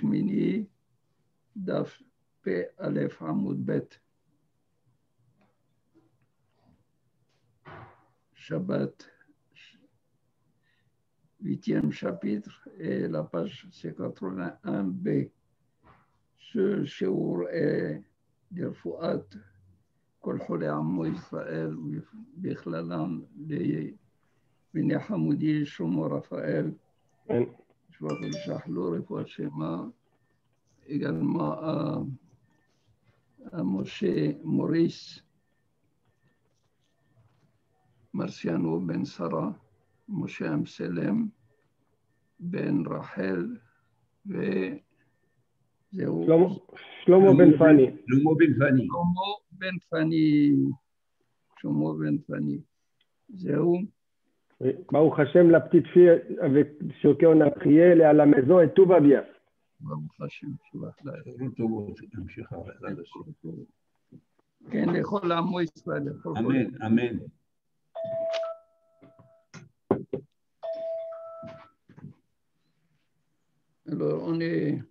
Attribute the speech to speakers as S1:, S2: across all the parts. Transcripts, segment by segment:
S1: Mini Daf P Aleph Hamoud Bet. Shabbat, 8e chapitre, et la page c'est 81b. Ce shiur est d'Irfouat Kol Chole Ammo Israël Bichlalan Bnei Hamoudi Shomo Raphaël. Je vois que Shahlo Refoua Shema également à Moshe Maurice, Marciano Ben Sarah, Moshe Amselem, Ben Rachel, et
S2: Shlomo Ben Fani.
S1: Shlomo Ben Fani. Zéou.
S2: Oui. Baruch Hashem, la petite fille sur laquelle on a prié, elle est à la maison et tout va bien.
S1: Baruch Hashem. כן, לכל עמו ישראל.
S3: אמן, אמן.
S1: Alors, on est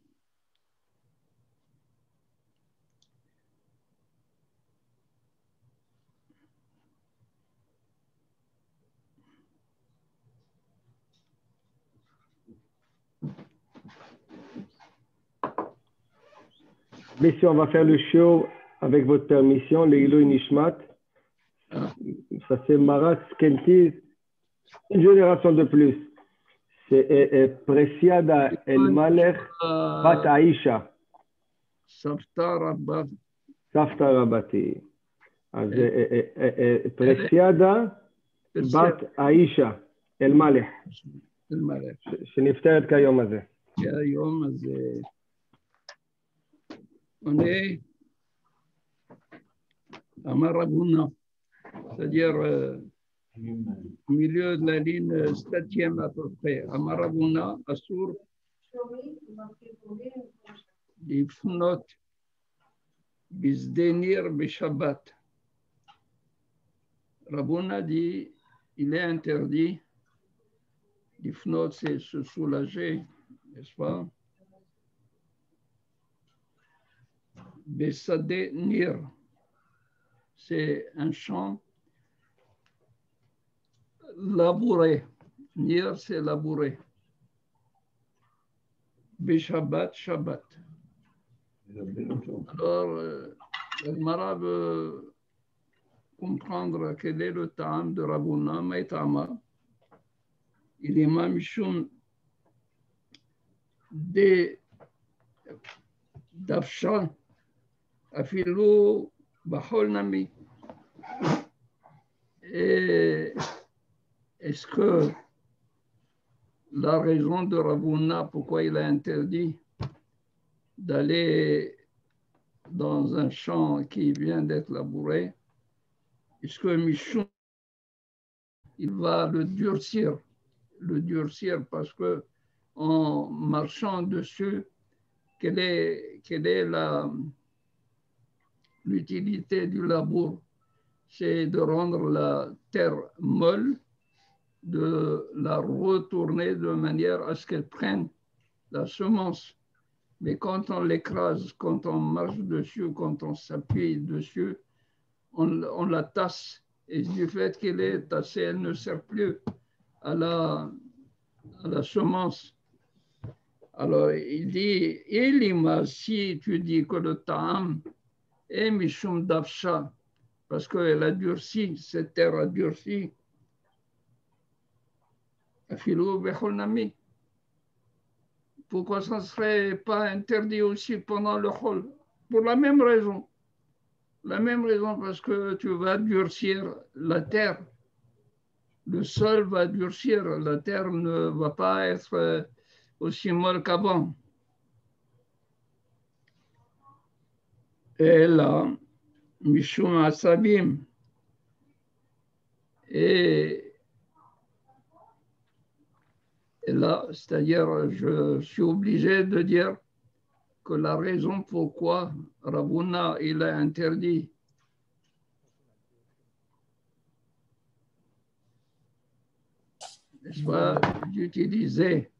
S2: Messieurs, on va faire le show avec votre permission, l'Ilou Nishmat. Ça c'est Marat Skenti, une génération de plus. C'est Presiada El Malech Bat Aisha.
S1: Safta
S2: Rabati. אז פרסיאדה בת האישה אל מלך שנפטרת כיום הזה.
S1: כיום הזה. עונה אמר רבונה, c'est-à-dire au milieu de la ligne 7e à peu près. אמר רבונה, אסור לפנות בשדה ניר בשבת. Rabouna dit, il est interdit, l'ifnot c'est se soulager, n'est-ce pas? Besade Nir, c'est un champ labouré. Nir, c'est labouré. Beshabbat, Shabbat. Alors, le Mara veut comprendre quel est le ta'am de Rabouna, Maïtama. Il est mamichon de Dafsha, Afilou, Bahol Nami. Et est-ce que la raison de Rabouna, pourquoi il a interdit d'aller dans un champ qui vient d'être labouré, est-ce que Michon, il va le durcir parce que en marchant dessus, quelle est l'utilité du labour? C'est de rendre la terre molle, de la retourner de manière à ce qu'elle prenne la semence. Mais quand on l'écrase, quand on marche dessus, quand on s'appuie dessus, on la tasse. Et du fait qu'elle est tassée, elle ne sert plus à la semence. Alors, il dit, Elima, si tu dis que le ta'am est mishum dafsha, parce qu'elle a durci, cette terre a durci, afilou bechol nami. Pourquoi ça ne serait pas interdit aussi pendant le chol? Pour la même raison. La même raison, parce que tu vas durcir la terre. Le sol va durcir, la terre ne va pas être aussi molle qu'avant. Et là, Mishum Asabim. Et là, c'est-à-dire, je suis obligé de dire que la raison pourquoi Rabouna il a interdit n'est-ce pas, d'utiliser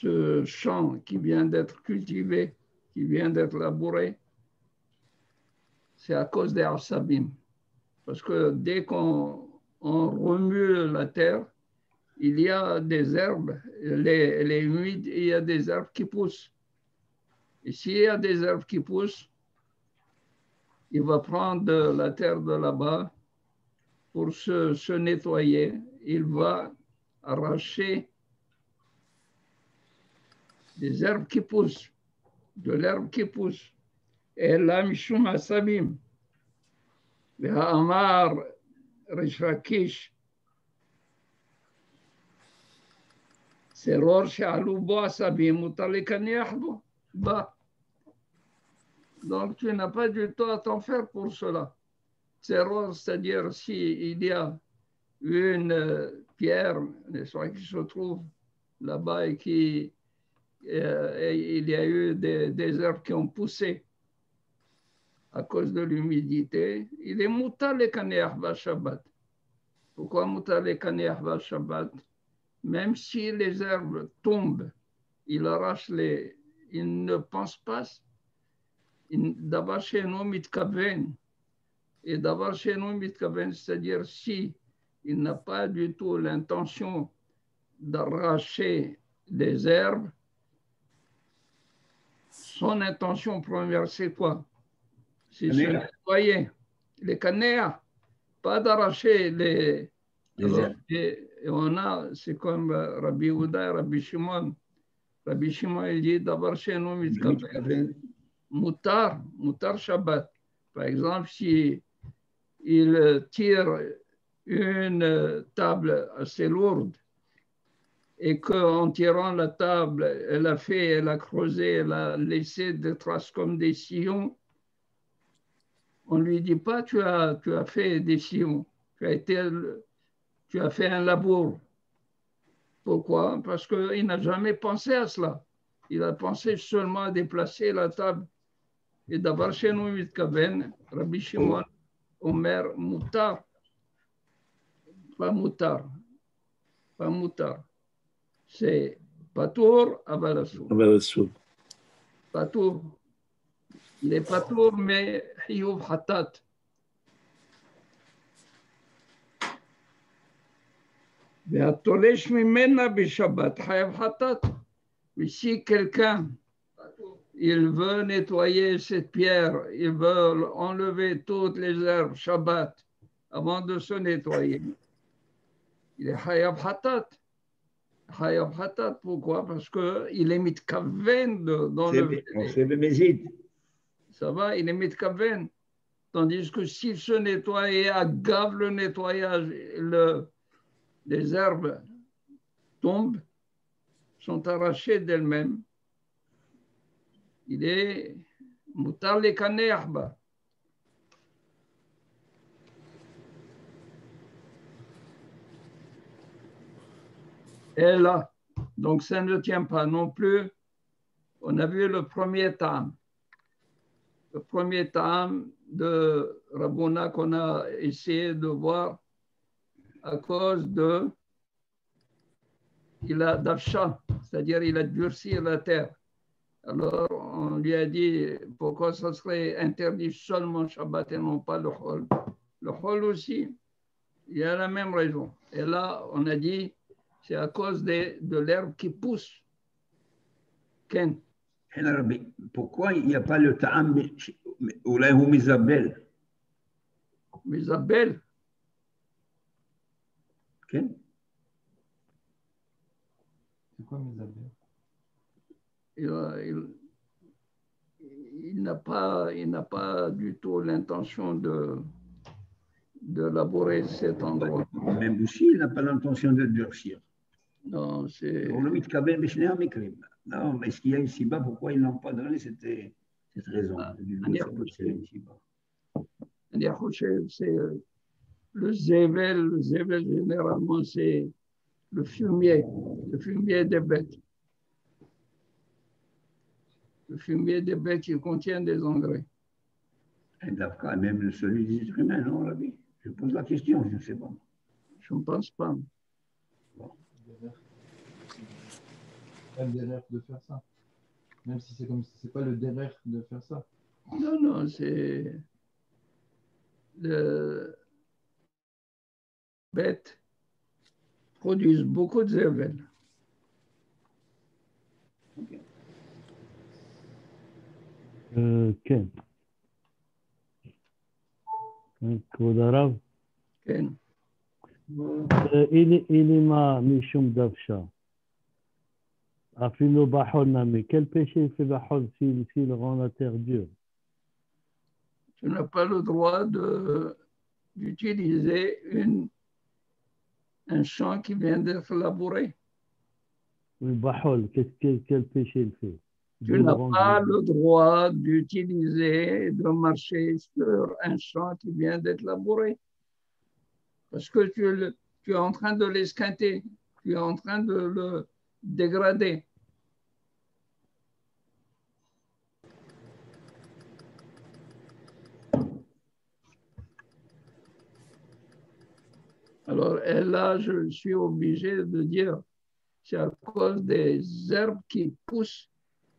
S1: ce champ qui vient d'être cultivé, qui vient d'être labouré, c'est à cause des asabim. Parce que dès qu'on remue la terre, il y a des herbes, les humides, il y a des herbes qui poussent. Et s'il y a des herbes qui poussent, il va prendre la terre de là-bas pour se nettoyer. Il va arracher des herbes qui poussent, de l'herbe qui pousse. Et là, Mishum Asabim, Amar Rish Lakish, Seror She'alu Bo Asabim, Mutar Lekaniach Bo. Bah. Donc, tu n'as pas du tout à t'en faire pour cela. Seror, c'est-à-dire s'il y a une pierre, qui se trouve là-bas et qui il y a eu des herbes qui ont poussé à cause de l'humidité, il est mutar le kaneach ba Shabbat. Pourquoi mutar le kaneach ba Shabbat? Même si les herbes tombent, il arrache il ne pense pas. D'abord chez nous mitkaven, et d'abord chez nous mitkaven, c'est-à-dire si il n'a pas du tout l'intention d'arracher des herbes, son intention première, c'est quoi? C'est se nettoyer, les canéas, pas d'arracher les herbes. Et on a, c'est comme Rabbi Houda et Rabbi Shimon. Rabbi Shimon, il dit d'abord chez nous, mutar Shabbat. Par exemple, si il tire une table assez lourde et qu'en tirant la table, elle a creusé, elle a laissé des traces comme des sillons, on ne lui dit pas tu as fait des sillons, tu as fait un labour. Pourquoi? Parce qu'il n'a jamais pensé à cela. Il a pensé seulement à déplacer la table. Et d'abord chez nous, Rabbi Shimon, Omer, Moutar, pas Moutar, pas Moutar. C'est Patour, Abalasour. Patour. Il est Patour, mais Hiyuv Hatat. והתולש ממנה בשבת חייב חטאת. Si quelqu'un, il veut nettoyer cette pierre, il veut enlever toutes les herbes Shabbat avant de se nettoyer, il est chayav hatat. Chayav hatat, pourquoi? Parce qu'il est mitkaven d'enlever. Ça va, il est mitkaven. Tandis que s'il se nettoie et aggave le nettoyage, les herbes tombent, sont arrachées d'elles-mêmes. Il est mutar le kaneach ba. Et là, donc ça ne tient pas non plus. On a vu le premier tam. Le premier tam de Rabbona qu'on a essayé de voir à cause de il a d'afsha, c'est-à-dire il a durci la terre. Alors on lui a dit pourquoi ça serait interdit seulement Shabbat et non pas le Chol. Le Chol aussi, il y a la même raison. Et là, on a dit c'est à cause de l'herbe qui pousse. Ken.
S3: Pourquoi il n'y a pas le ta'am ou là où Misabel?
S1: Misabel.
S3: Ken?
S4: C'est quoi Misabel?
S1: Il n'a pas du tout l'intention de labourer cet endroit.
S3: Même aussi, il n'a pas l'intention de durcir.
S1: Non, c'est...
S3: Non, mais est-ce qu'il y a une siba? Pourquoi ils n'ont pas donné cette raison?
S1: C'est le zével généralement, c'est le fumier des bêtes. Le fumier des bêtes, il contient des engrais.
S3: Même celui des êtres humains, non, Rabbi? Je pose la question, je ne sais pas.
S1: Je ne pense pas.
S3: Bon.
S4: même derrière de faire ça. Même si c'est comme si c'est pas le derrière de faire ça.
S1: Non, non, c'est le bête produisent beaucoup de zervel.
S5: כן. כבוד הרב,
S1: כן.
S5: אילמה משום דוושה. אפילו בחול נמי. Quel péché fait בחול s'il rend la terre dure?
S1: Tu n'as pas le droit d'utiliser un champ qui vient d'être labouré.
S5: Oui, Bahol, quel péché il fait?
S1: Tu n'as pas le droit d'utiliser, de marcher sur un champ qui vient d'être labouré. Parce que tu es en train de l'esquinter, tu es en train de le dégrader. Alors, et là, je suis obligé de dire, c'est à cause des herbes qui poussent.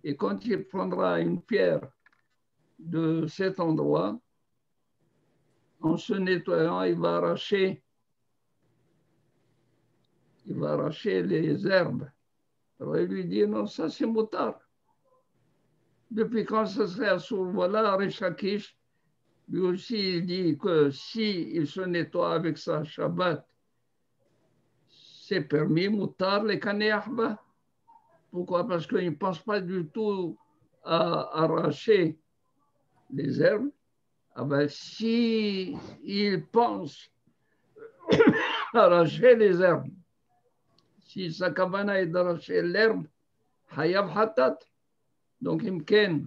S1: Et quand il prendra une pierre de cet endroit, en se nettoyant, il va arracher les herbes. Alors, il lui dit, non, ça c'est moutard. Depuis quand ça serait à ce voilà, Rish Lakish, lui aussi, il dit que si il se nettoie avec sa Shabbat, c'est permis, moutard, les kanéahba. Pourquoi? Parce qu'il ne pense pas du tout à arracher les herbes. Ah ben, si il pense à arracher les herbes, si sa kavana est d'arracher l'herbe, hayab hatat, donc imken,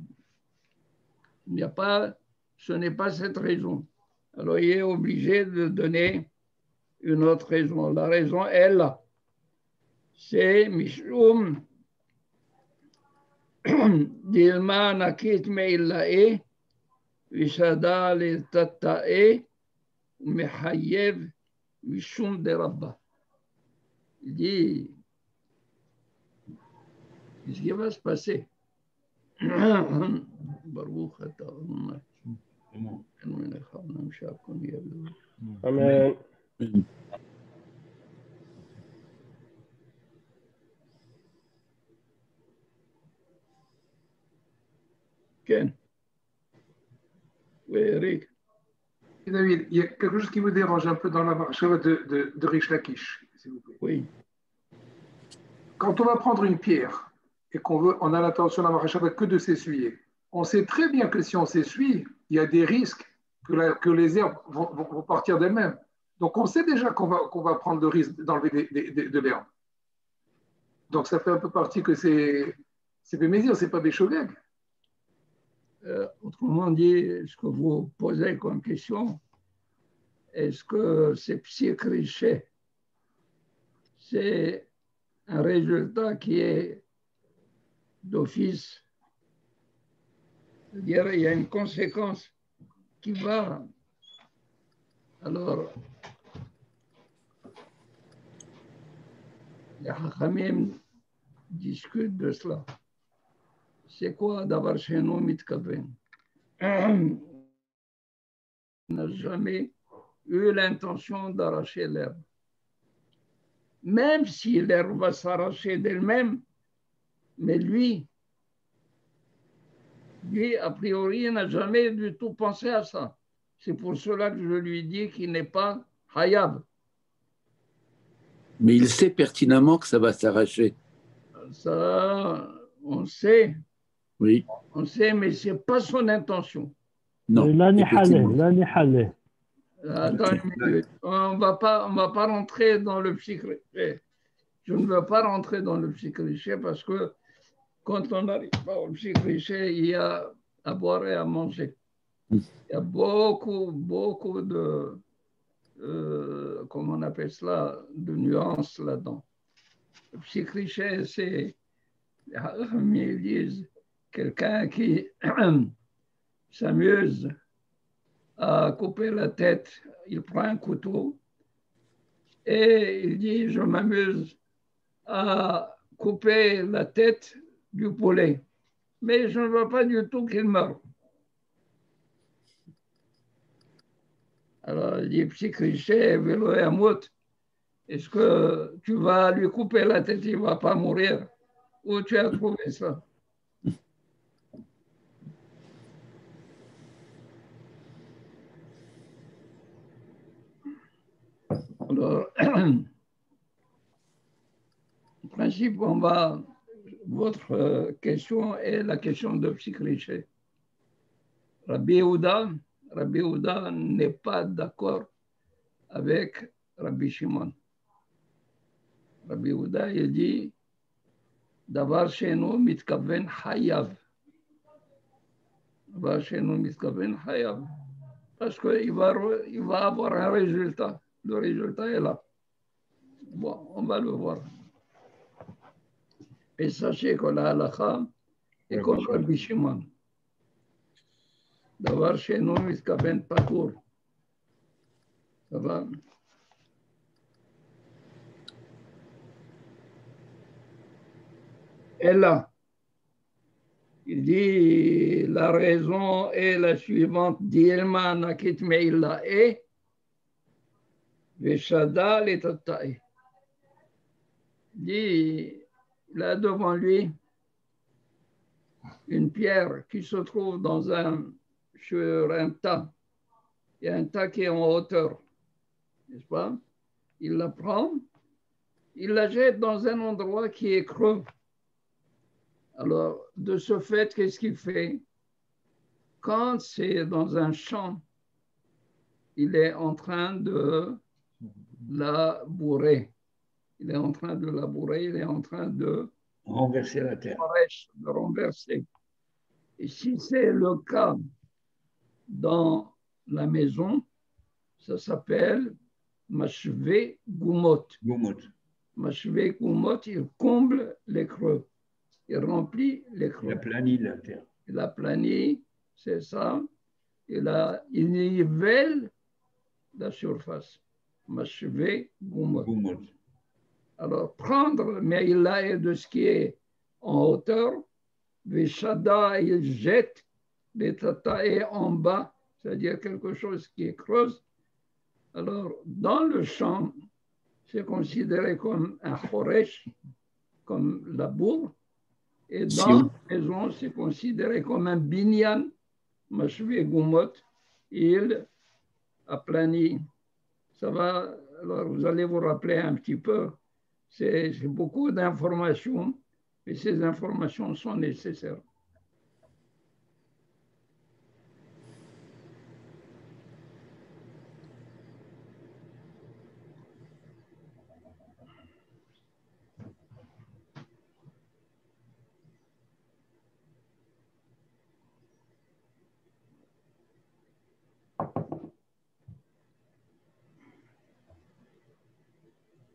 S1: il n'y a pas, ce n'est pas cette raison. Alors il est obligé de donner une autre raison. La raison est là. C'est Mishum Dilma Nakit Meilae Vishada le Tatae Mehayev Mishum de Rabba. Il dit, qu'est-ce qui va se passer? Baruch atah
S2: Amen.
S1: Ken. Oui, Eric.
S6: David, il y a quelque chose qui vous dérange un peu dans la marche de Rish Lakish, s'il vous plaît.
S1: Oui.
S6: Quand on va prendre une pierre et on a l'intention dans la marche que de s'essuyer, on sait très bien que si on s'essuie, il y a des risques que les herbes vont partir d'elles-mêmes. Donc on sait déjà qu'on va prendre le risque d'enlever de l'herbe. Donc ça fait un peu partie que c'est Bémézir, c'est pas Béchogeg.
S1: Autrement dit, ce que vous posez comme question, est-ce que c'est psychriché? C'est un résultat qui est d'office. C'est-à-dire, il y a une conséquence qui va. Alors, les Hachamim discutent de cela. C'est quoi d'avoir chez nous mitkaven? On n'a jamais eu l'intention d'arracher l'herbe. Même si l'herbe va s'arracher d'elle-même, mais lui, a priori, n'a jamais du tout pensé à ça. C'est pour cela que je lui dis qu'il n'est pas hayab.
S7: Mais il sait pertinemment que ça va s'arracher.
S1: Ça, on sait.
S7: Oui.
S1: On sait, mais ce n'est pas son intention.
S7: Non.
S1: Attends une minute. On ne va pas rentrer dans le psychriché. Je ne veux pas rentrer dans le psychriché parce que quand on n'arrive pas au psychriché, il y a à boire et à manger. Il y a beaucoup de, comment on appelle cela, de nuances là-dedans. Le psychriché, c'est, ils disent, quelqu'un qui s'amuse à couper la tête, il prend un couteau et il dit, je m'amuse à couper la tête du poulet. Mais je ne veux pas du tout qu'il meure. Alors, il dit, petit cliché, vélo et amout, est-ce que tu vas lui couper la tête, il ne va pas mourir? Où tu as trouvé ça? Alors, en principe, votre question est la question de psychriché. Rabbi Yehuda n'est pas d'accord avec Rabbi Shimon. Rabbi Yehuda, il dit, Davar she'eno mitkaven hayav. Davar she'eno mitkaven hayav. Parce qu'il va avoir un résultat. Le résultat est là. Bon, on va le voir. Et sachez que la halakha est comme Rabbi Shimon. Davar she'eno mitkaven patur. Ça va? Et là, il dit la raison est la suivante. Dilma nakit me'illa e veshada letatae. Il dit, il a devant lui une pierre qui se trouve sur un tas. Il y a un tas qui est en hauteur, n'est-ce pas? Il la prend, il la jette dans un endroit qui est creux. Alors, de ce fait, qu'est-ce qu'il fait? Quand c'est dans un champ, il est en train de labourer. Il est en train de labourer, il est en train de
S3: renverser la terre.
S1: De renverser. Et si c'est le cas dans la maison, ça s'appelle mashvé gumot. Mashvé gumot, il comble les creux. Il remplit les creux.
S3: Il aplanit la terre.
S1: Il aplanit, c'est ça. Il nivelle la surface. Mashvé gumot. Alors, prendre, mais il a de ce qui est en hauteur. Veshada, il jette les tatae en bas, c'est-à-dire quelque chose qui est creuse. Alors, dans le champ, c'est considéré comme un choresh, comme la bourre. Et dans la maison, c'est considéré comme un binyan, mashvé gumot, il aplanit. Ça va, alors vous allez vous rappeler un petit peu, c'est beaucoup d'informations, et ces informations sont nécessaires.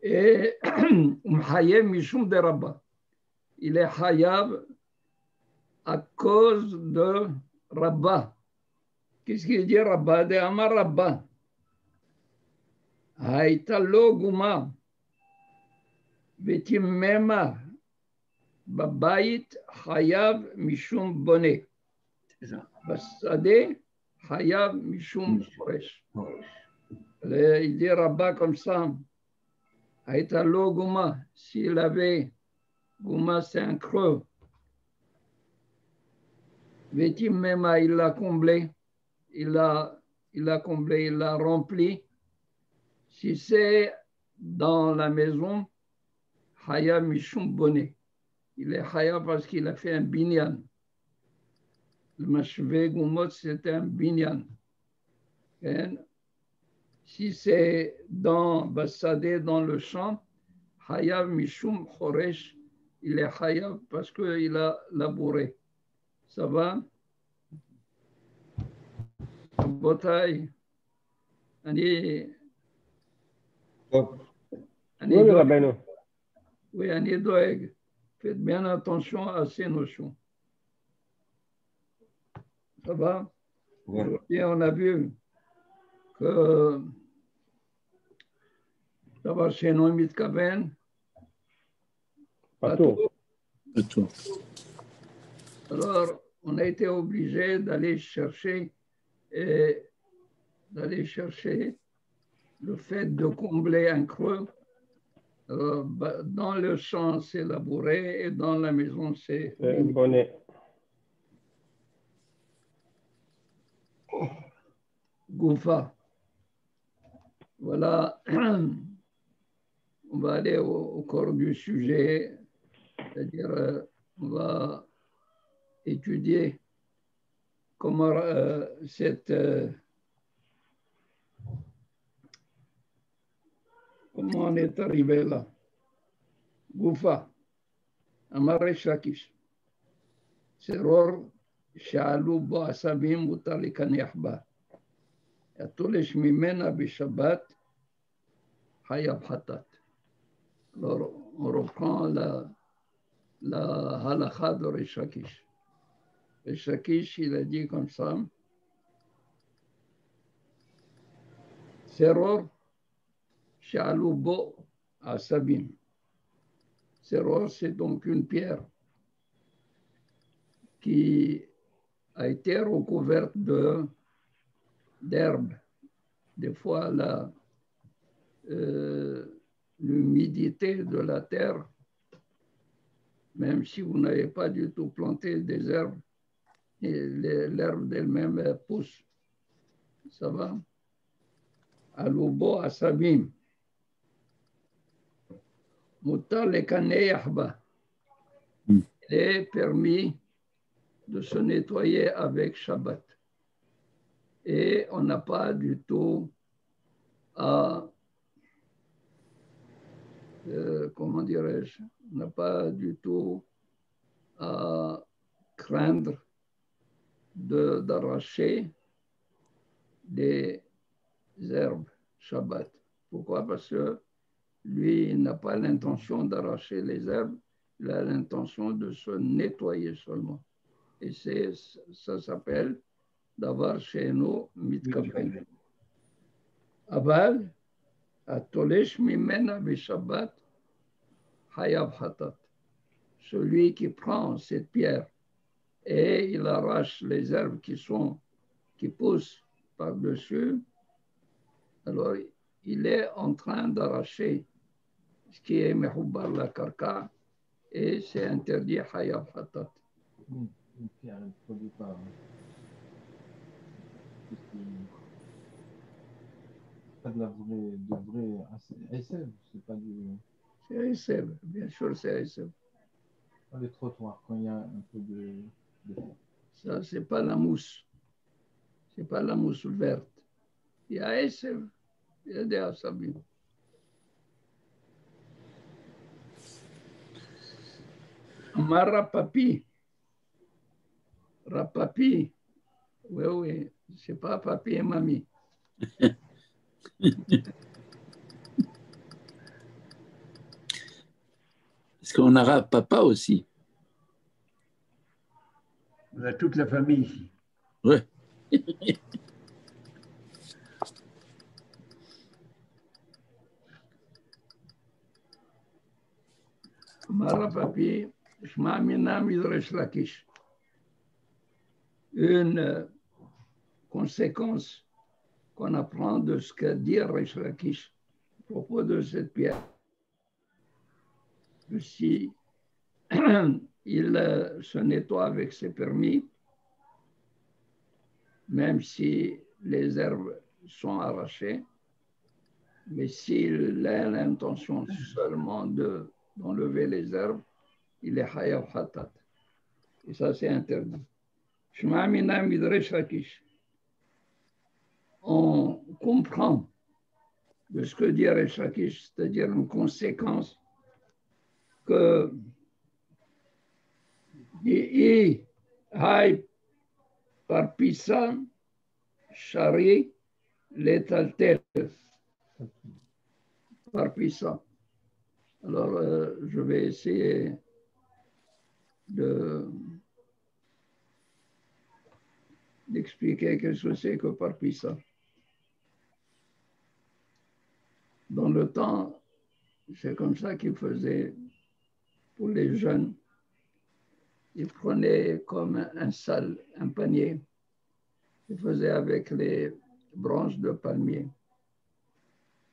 S1: Et Hayab Mishum de Rabba. Il est Hayab à cause de Rabba. Qu'est-ce qu'il dit Rabba? De Amar Rabba. Haïtalo Guma. Vetimema. Babayit Hayab Mishum Boné. Basade Hayab Mishum Foresh. Il dit Rabba comme ça. Haïtalo Guma, s'il avait, Guma c'est un creux. Vétim Mema, il l'a comblé, il l'a comblé, il l'a rempli. Si c'est dans la maison, Haya Mishum Boné. Il est Haya parce qu'il a fait un binyan. Le Mashvé Gumot, c'est un binyan. Si c'est dans Bassadé, dans le champ, Hayav Mishum Choresh, il est Hayav parce qu'il a labouré. Ça va? Botaï. Oui, Ani Doeg. Faites bien attention à ces notions. Ça va? Aujourd'hui, on a vu que d'avoir chez nous mitkaven
S2: À tout.
S7: À tout.
S1: Alors, on a été obligé d'aller chercher le fait de combler un creux. Alors, dans le champ, c'est labouré et dans la maison, c'est
S2: bonnet.
S1: Goufa. Voilà. On va aller au corps du sujet, c'est-à-dire on va étudier comment comment on est arrivé là. Goufa, Amar Shakish. Seror, Sha'alu bo asabim mutar likan yahba. Yatulish mimena bishabat, hayab hatat. Alors, on reprend la halakha de Rish Lakish. Rish Lakish, il a dit comme ça, Seror, Sha'alu bo asabim. Seror, c'est donc une pierre qui a été recouverte d'herbe. Des fois, l'humidité de la terre, même si vous n'avez pas du tout planté des herbes, l'herbe d'elle-même pousse. Ça va? Aloubo asabim. Mutar lekane yahba. Il est permis de se nettoyer avec Shabbat. Et on n'a pas du tout à, comment dirais-je, on n'a pas du tout à craindre d'arracher des herbes Shabbat. Pourquoi? Parce que lui, il n'a pas l'intention d'arracher les herbes, il a l'intention de se nettoyer seulement. Et ça s'appelle d'avoir chez nous mitkaven. Aval, atolesh mimena bishabbat, hayab hatat. Celui qui prend cette pierre et il arrache les herbes qui poussent par-dessus, alors il est en train d'arracher ce qui est mehoubar la karka et c'est interdit hayab hatat.
S4: Une pierre, elle ne produit pas. Pas de la vraie ASF, c'est pas du.
S1: C'est ASF, bien sûr, c'est ASF.
S4: Pas les trottoirs, quand il y a un peu de...
S1: Ça, c'est pas la mousse. C'est pas la mousse verte. Il y a ASF, il y a des asabim. Ma rapapi. Rapapi. Oui, oui. C'est pas papi et mamie.
S7: Parce qu'en arabe, papa aussi.
S3: On a toute la famille ici.
S7: Ouais.
S1: Mara papi, Shma mina midrash Lakish. Une conséquence qu'on apprend de ce que dit Rish Lakish à propos de cette pierre. Si il se nettoie avec ses permis, même si les herbes sont arrachées, mais s'il a l'intention seulement d'enlever les herbes, il est hayab hatat. Et ça, c'est interdit. Shma mina midrash Lakish. On comprend de ce que dit Rish Lakish, c'est-à-dire une conséquence que I hay par pisa shari letaltel par pisa. Alors, je vais essayer d'expliquer qu'est-ce que c'est que par pisa. Dans le temps, c'est comme ça qu'ils faisaient pour les jeunes. Ils prenaient comme un panier. Ils faisaient avec les branches de palmier.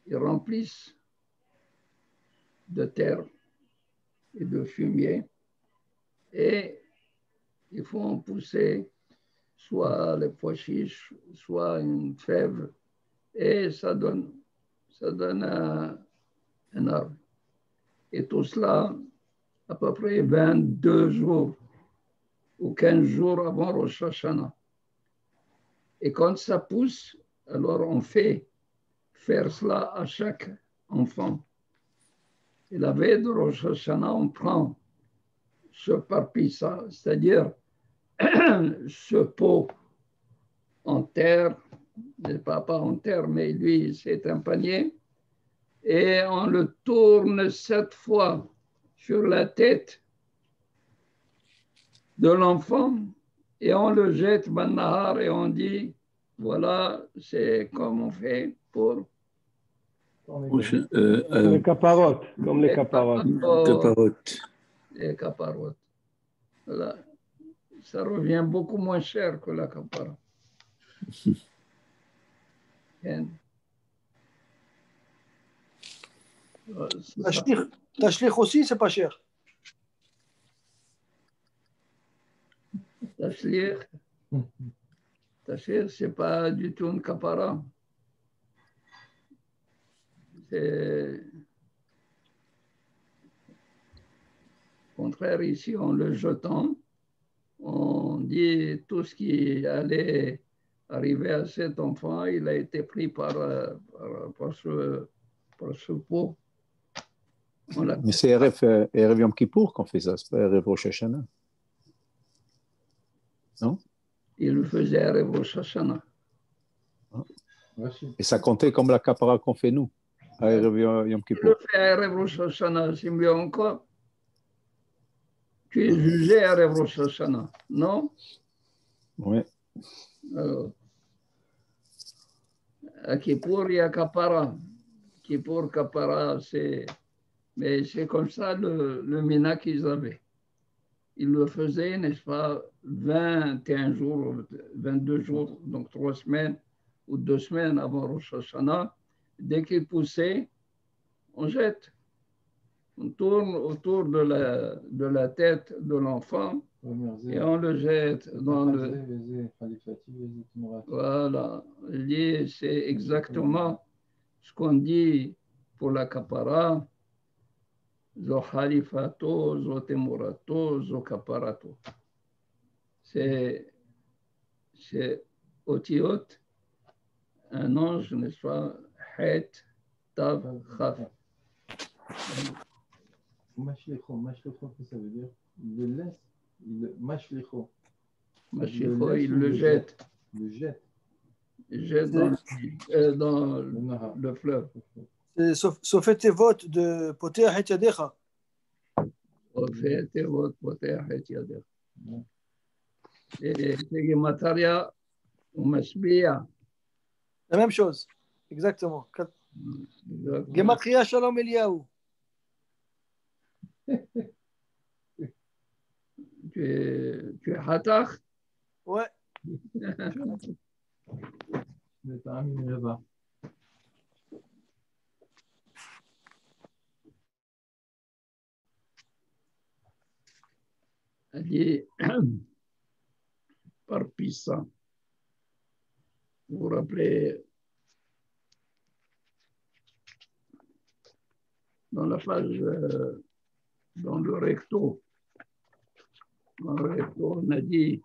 S1: Ils remplissent de terre et de fumier et ils font pousser soit les pois chiches, soit une fève et ça donne un arbre. Et tout cela à peu près 22 jours ou 15 jours avant Rosh Hashanah. Et quand ça pousse, alors on fait faire cela à chaque enfant. Et la veille de Rosh Hashanah, on prend ce parpissa, c'est-à-dire ce pot en terre, pas en terre, mais lui, c'est un panier, et on le tourne 7 fois sur la tête de l'enfant, et on le jette Banahar, et on dit, voilà, c'est comme on fait pour...
S2: les caparottes, comme les caparottes.
S1: Les caparottes. Voilà. Ça revient beaucoup moins cher que la capara.
S8: Tachlich aussi, c'est pas cher.
S1: Tachlich, c'est pas du tout une capara. C'est au contraire, ici, en le jetant, on dit tout ce qui allait arriver à cet enfant, il a été pris par ce pot.
S9: Mais c'est Erev Yom Kippour qu'on fait ça, c'est pas Erev Rosh Hashanah. Non?
S1: Il le faisait Erev Rosh Hashanah.
S9: Et ça comptait comme la capara qu'on fait nous, à Erev Yom Kippour.
S1: Il le fait à Erev Rosh Hashanah, c'est mieux encore. Tu es jugé à Erev Rosh Hashanah, non?
S9: Oui.
S1: Alors, à Kippour, il y a capara. Kippour, capara, mais c'est comme ça le mina qu'ils avaient. Ils le faisaient, n'est-ce pas, 21 jours, 22 jours, donc 3 semaines ou 2 semaines avant Rosh Hashanah. Dès qu'il poussait, on jette. On tourne autour de la tête de l'enfant et on le jette dans le... Voilà. C'est exactement ce qu'on dit pour la capara. Zo halifato, zo temurato, zo kaparato. C'est otiot, un ange, n'est-ce pas? Het, tav, chaf.
S4: Mashlicho, ça veut dire il le laisse, mashlicho.
S1: Mashlicho, il le jette.
S4: Il le jette.
S1: Il jette dans le fleuve.
S8: Sofet Tevot de Poter Het Yadecha.
S1: Sofet Tevot Poter Het Yadecha. Et Gemataria ou Masbia.
S8: La même chose, exactement. Gematria Shalom Eliyahu.
S1: Tu es Hatach?
S8: Ouais.
S4: C'est un mineur.
S1: Allié par Pissa. Vous vous rappelez, dans la page, dans le recto, on a dit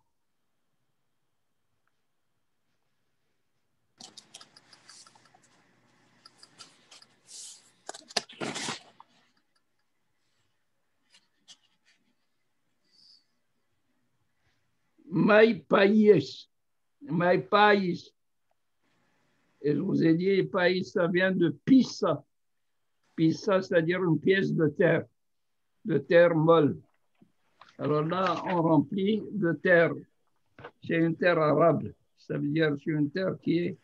S1: My pays. Et je vous ai dit, pays, ça vient de pissa. Pissa, c'est-à-dire une pièce de terre molle. Alors là, on remplit de terre. C'est une terre arabe. Ça veut dire c'est une terre qui est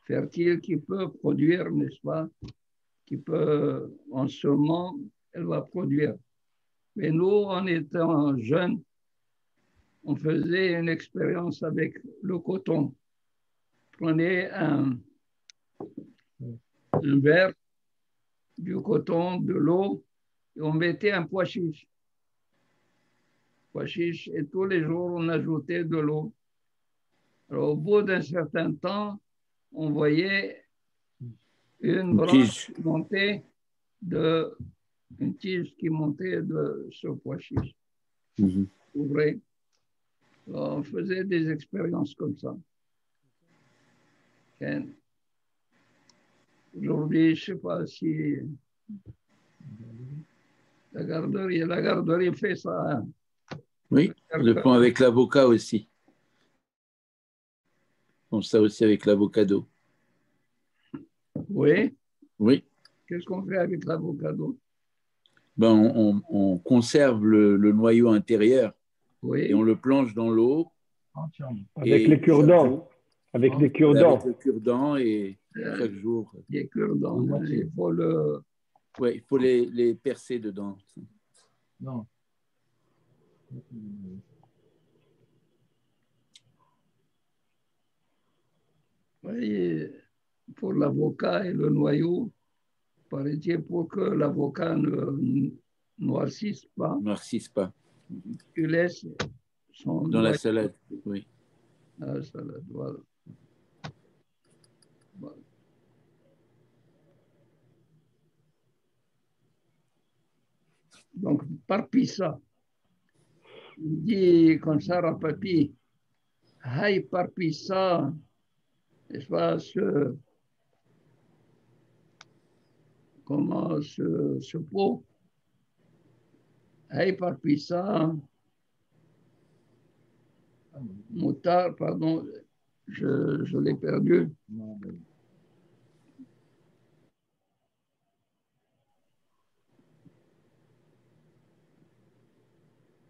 S1: fertile, qui peut produire, n'est-ce pas? Qui peut, en semant, elle va produire. Mais nous, en étant jeunes, on faisait une expérience avec le coton. Prenez un verre, du coton, de l'eau, et on mettait un pois chiche. Et tous les jours, on ajoutait de l'eau. Alors, au bout d'un certain temps, on voyait une branche monter une tige qui montait de ce pois chiche. Vrai. On faisait des expériences comme ça. Aujourd'hui, je ne sais pas si la garderie fait ça. Hein.
S7: Oui, le font avec l'avocat aussi. Ils font ça aussi avec l'avocado.
S1: Oui.
S7: Oui.
S1: Qu'est-ce qu'on fait avec l'avocado?
S7: Ben, on conserve le noyau intérieur,
S1: oui.
S7: Et on le plonge dans l'eau.
S2: Avec les cure-dents. Avec des cure-dents.
S7: Avec le cure-dent et chaque jour.
S1: Les cure-dents, il faut le...
S7: Oui, il faut les percer dedans.
S4: Non.
S1: Oui, pour l'avocat et le noyau, paraît-il, pour que l'avocat ne noircisse pas.
S7: Noircisse pas.
S1: Tu laisses son
S7: dans la salade, oui.
S1: Dans la salade, voilà. Voilà. Donc, par pissa, il dit comme ça à Papi, Hay par pissa, n'est-ce pas, comment ce pot, Hay par pissa, moutard, pardon, je l'ai perdu.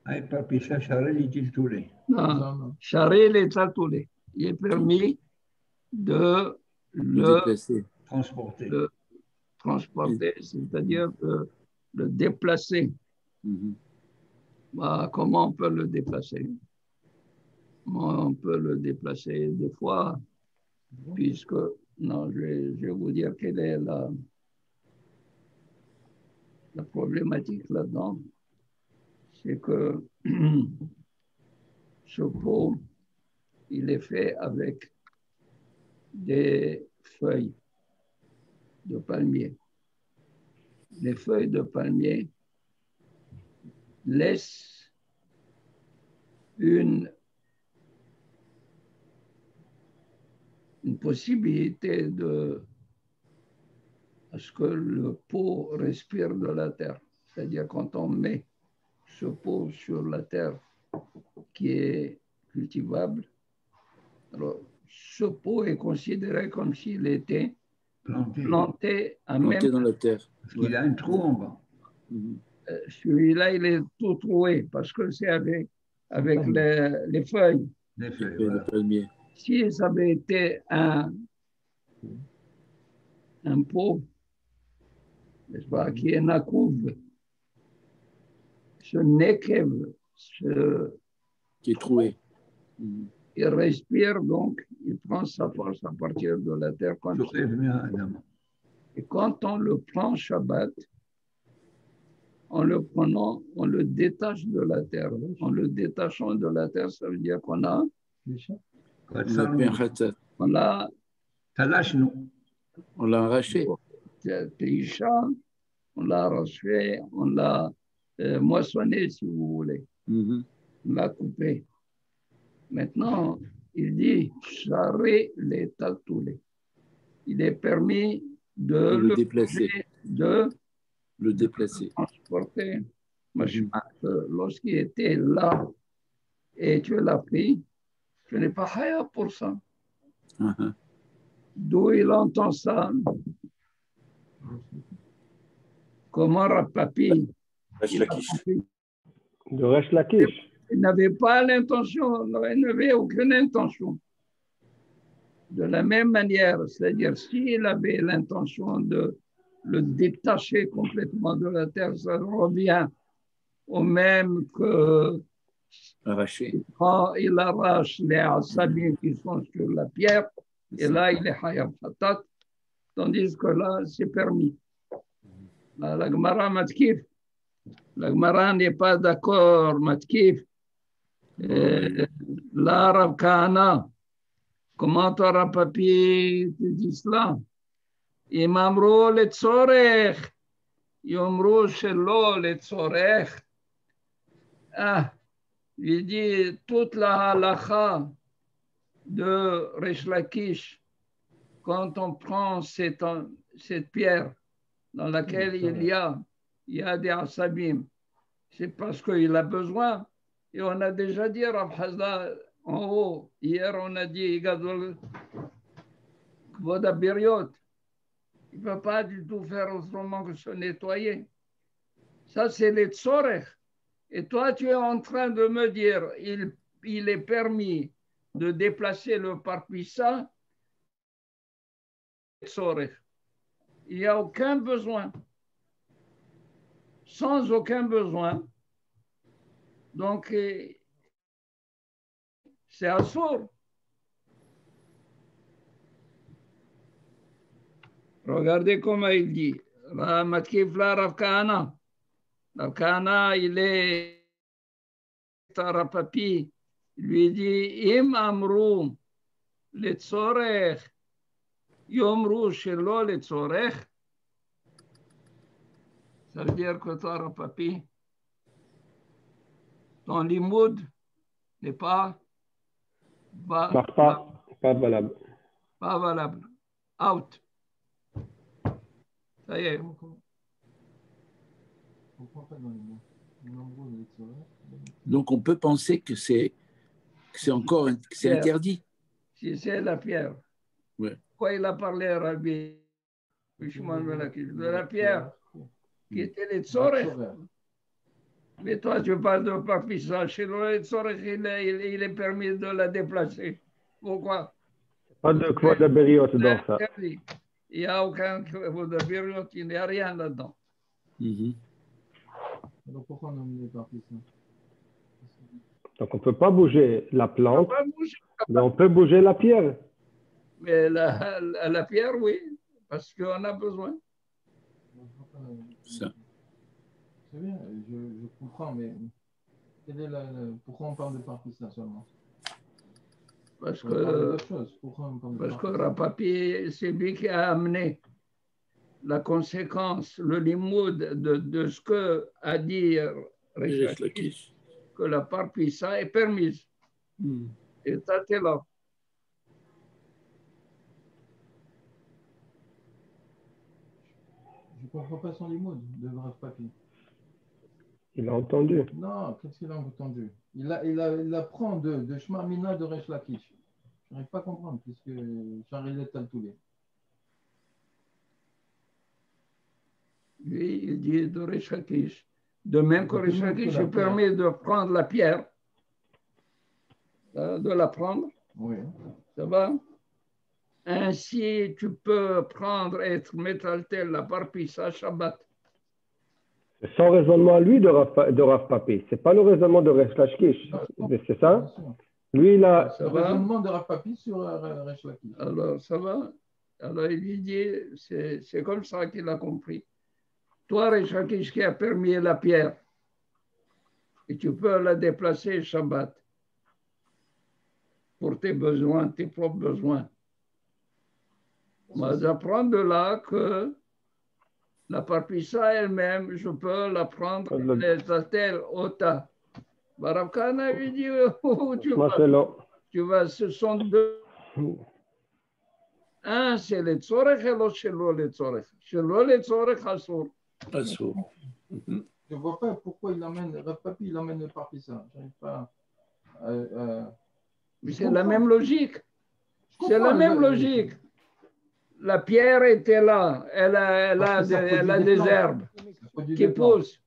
S3: Hay papisa charel itil toulé.
S1: Non, charel et tatoulé. Il est permis de le transporter, c'est-à-dire de le déplacer. Bah, comment on peut le déplacer? On peut le déplacer des fois, puisque, non, je vais vous dire quelle est la problématique là-dedans. C'est que ce pot, il est fait avec des feuilles de palmier. Les feuilles de palmier laissent une possibilité à ce que le pot respire de la terre. C'est-à-dire quand on met ce pot sur la terre qui est cultivable, alors ce pot est considéré comme s'il était planté
S7: dans la terre.
S3: Parce qu'il a un trou en bas.
S1: Celui-là, il est tout troué parce que c'est avec les feuilles.
S3: Les feuilles,
S7: de palmier.
S1: Si ça avait été un pot, n'est-ce pas, qui est nakouv, ce nekev,
S7: qui est troué.
S1: Il respire, donc il prend sa force à partir de la terre. Et quand on le prend Shabbat, en le prenant, on le détache de la terre. En le détachant de la terre, ça veut dire qu'on a... On l'a
S7: arraché.
S1: On l'a arraché, on l'a moissonné, si vous voulez. On l'a coupé. Maintenant, il dit charé les tatoulés. Il est permis de
S7: le déplacer.
S1: Le transporter. Lorsqu'il était là et tu l'as pris, je n'ai pas haya pour ça. D'où il entend ça? Comment Rapapi?
S2: De Resh Lakish.
S1: Il n'avait pas l'intention, il n'avait aucune intention. De la même manière, c'est-à-dire s'il avait l'intention de le détacher complètement de la terre, ça revient au même que
S7: Arraché.
S1: quand il arrache les asabim qui sont sur la pierre, et là, il est hayab hatat, tandis que là, c'est permis. Là, la Gemara matkif. La Gemara n'est pas d'accord, matkif. Là, Rav Kahana, comment Rav Papi te dit cela? Im amru letzorech, yomru shelo letzorech. Ah, il dit toute la halacha de Resh Lakish, quand on prend cette pierre dans laquelle il y a des asabim, c'est parce qu'il a besoin. Et on a déjà dit, Rav Hazda, en haut, hier on a dit, Gadol Kvod HaBiriot, il ne peut pas du tout faire autrement que se nettoyer. Ça, c'est les tzorech. Et toi, tu es en train de me dire, il est permis de déplacer le parpissa, tzorech. Il n'y a aucun besoin. Sans aucun besoin. Donc, c'est assourd. Regardez comment il dit. Matkif la Rav Kahana. Rav Kahana, il est Rav Papi. Il lui dit, Im amru letzorech, yomru shelo letzorech. Ça veut dire que toi, Rav Papi, ton limoud n'est pas
S2: valable.
S1: Pas valable. Out. Ça y est.
S7: Donc on peut penser que c'est encore c'est interdit.
S1: Si c'est la pierre.
S7: Ouais.
S1: Pourquoi il a parlé à Rabbi de la pierre qui était les tzorech. Mais toi, tu parles de parpissa. Chez le tzorech, il est permis de la déplacer. Pourquoi?
S2: Pas de kvod HaBiriot dans ça.
S1: Il n'y a aucun kvod HaBiriot, il n'y a rien là-dedans.
S4: Alors pourquoi on nomme les parpissa?
S2: Donc on ne peut pas bouger la plante, mais on peut bouger la pierre.
S1: Mais la pierre, oui, parce qu'on a besoin.
S7: Ça.
S4: C'est bien, je comprends, mais pourquoi on parle de parpissa seulement?
S1: Parce que Rav Papi, c'est lui qui a amené la conséquence, le limoud de ce que a dit Resh Lakish, que la parpissa est permise. Et ça, c'est là.
S4: Je ne comprends pas son limoud de Rav Papi.
S2: Il a entendu.
S4: Non, qu'est-ce qu'il a entendu? Il apprend de Shema Mina de Resh Lakish. Je n'arrive pas à comprendre, puisque Charles est Taltoulé.
S1: Lui, il dit de Resh Lakish. De même que Resh Lakish permet de prendre la pierre, de la prendre.
S4: Oui.
S1: Ça va? Ainsi, tu peux prendre, être métaltel, la parpissa Shabbat.
S2: C'est son raisonnement à lui de Rav Papi. Ce n'est pas le raisonnement de Resh Lakish. C'est ça? Lui, il a...
S4: Le raisonnement de Rav Papi sur Resh Lakish.
S1: Alors, ça va? Alors, il lui dit, c'est comme ça qu'il a compris. Toi, Resh Lakish, qui a permis la pierre, et tu peux la déplacer Shabbat pour tes besoins, tes propres besoins. Moi, j'apprends de là que la parpissa elle-même, je peux la prendre telle ota. Rav Kahana lui dit, où tu vas, ce sont deux. Un, c'est les tzorech et l'autre, c'est l'eau les tzorech. C'est l'eau les tzorech assour.
S7: Assour.
S4: Je ne vois pas pourquoi Rav Papi, il amène le parpissa. J'arrive pas
S1: Mais c'est la même logique. C'est la même logique. La pierre était là. Elle a des herbes qui poussent.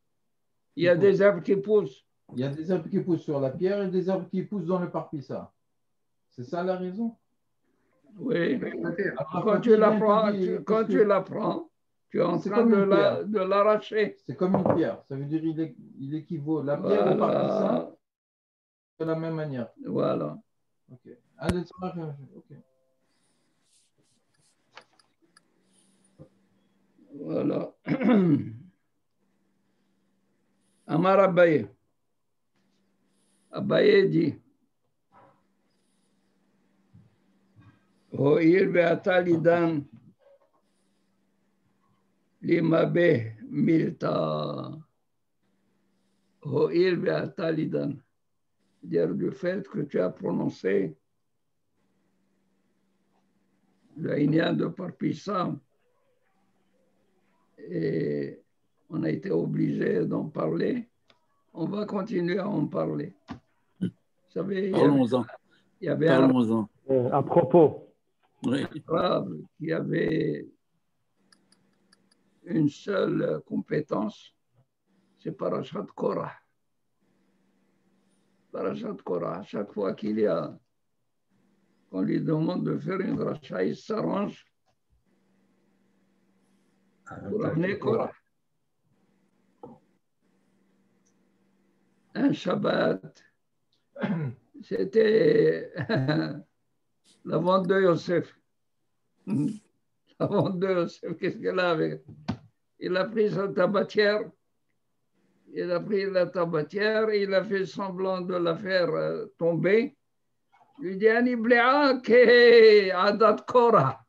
S1: Il y a des herbes qui poussent.
S4: Il y a des herbes qui poussent sur la pierre et des herbes qui poussent dans le parpissa. C'est ça la raison?
S1: Oui. Quand tu la prends, Tu es en train de l'arracher.
S4: C'est comme une pierre. Ça veut dire il équivaut. La pierre au partissan de la même manière.
S1: Voilà.
S4: Ok. Ok.
S1: Voilà. Amar Abaye. Abaye dit Ho'il ve'ata lidan limabe milta. Ho'il ve'ata lidan. C'est-à-dire du fait que tu as prononcé le Inyan de Parpissa et on a été obligé d'en parler. On va continuer à en parler. Vous savez,
S7: parlons-en.
S1: Il y avait
S7: parlons-en.
S2: À propos.
S7: Oui.
S1: Il y avait une seule compétence, c'est Parashat Korah. Parashat Korah, chaque fois qu'on lui demande de faire une dracha, il s'arrange pour amener Korah. Un Shabbat, c'était la vente de Yosef. La vente de Yosef, qu'est-ce qu'elle a avec? Il a pris sa tabatière, il a pris la tabatière, il a fait semblant de la faire tomber. Il lui dit Ani Bléa ke Adat Korah.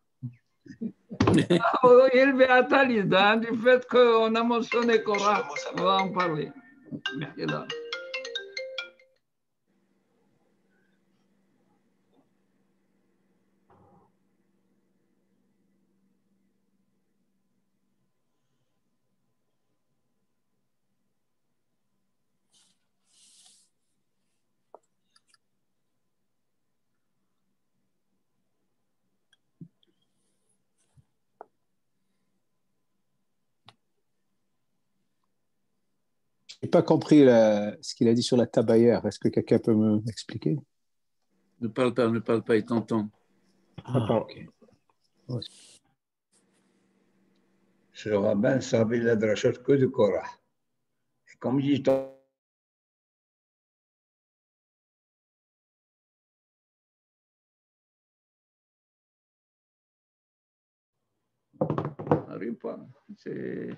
S1: Il veut attendre du fait qu'on a mentionné Korah. On va en parler. Et là.
S9: Je n'ai pas compris ce qu'il a dit sur la tabaillère. Est-ce que quelqu'un peut m'expliquer?
S7: Ne parle pas, il t'entend.
S9: Attends. Okay.
S3: Ce rabbin savait la drachot que de Korah. Et comme il dit,
S1: N'arrive pas. C'est...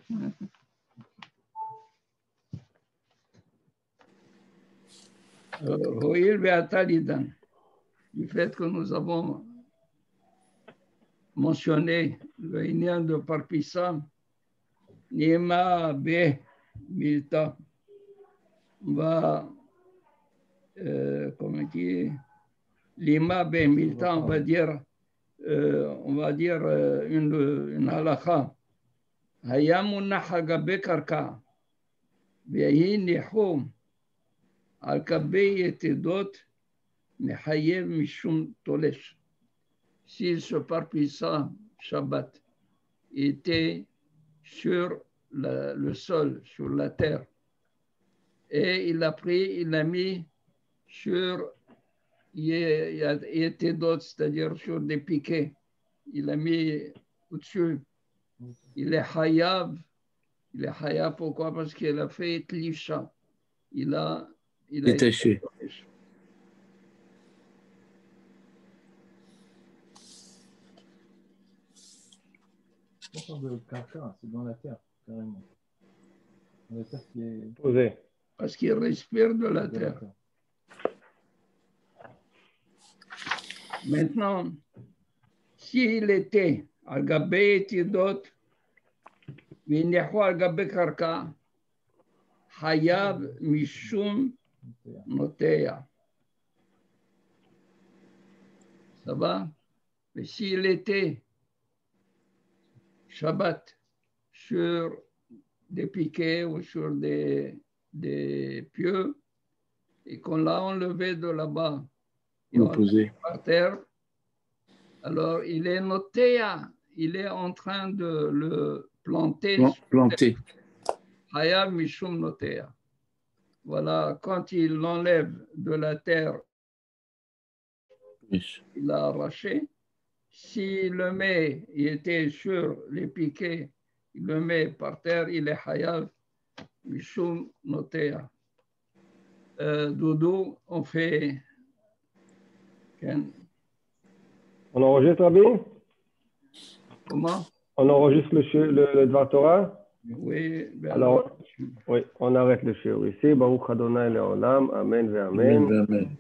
S1: Du fait que nous avons mentionné le Inyan de Parpissa, Nima B. Milta, va, comment dire, Lima B. Milta, on va dire une halakha. Hayamunna hagabe karka, vehi nihum, al-kabe yetedot, mehayev mishum tolesh. Si ce Parpissa Shabbat était sur le sol, sur la terre, et il l'a mis sur Yetedot, c'est-à-dire sur des piquets. Il l'a mis au-dessus. Il est hayav. Pourquoi? Parce qu'il a fait tlisha. Il a
S7: détaché.
S4: De caca, c'est dans la terre, carrément. La terre qui est
S2: posée.
S1: Parce qu'il respire de la terre. Maintenant, s'il était al gabé etidot, v'nehu al gabé karka, hayav mishum notea. Ça va? Mais s'il était Shabbat sur des piquets ou sur des pieux et qu'on l'a enlevé de là-bas et on l'a mis par terre, alors il est noté, il est en train de le planter.
S7: Planter.
S1: Hayav mishum notea. Voilà, quand il l'enlève de la terre, il l'a arraché. S'il le met, il était sur les piquets, il le met par terre, il est hayav, mishum notea. Doudou, on fait...
S2: On enregistre, Rabbi?
S1: Comment?
S2: On enregistre le Dvar Torah?
S1: Oui.
S2: Alors, oui, on arrête le shiur ici. Baruch Adonai Leolam. Amen ve Amen.
S7: Amen.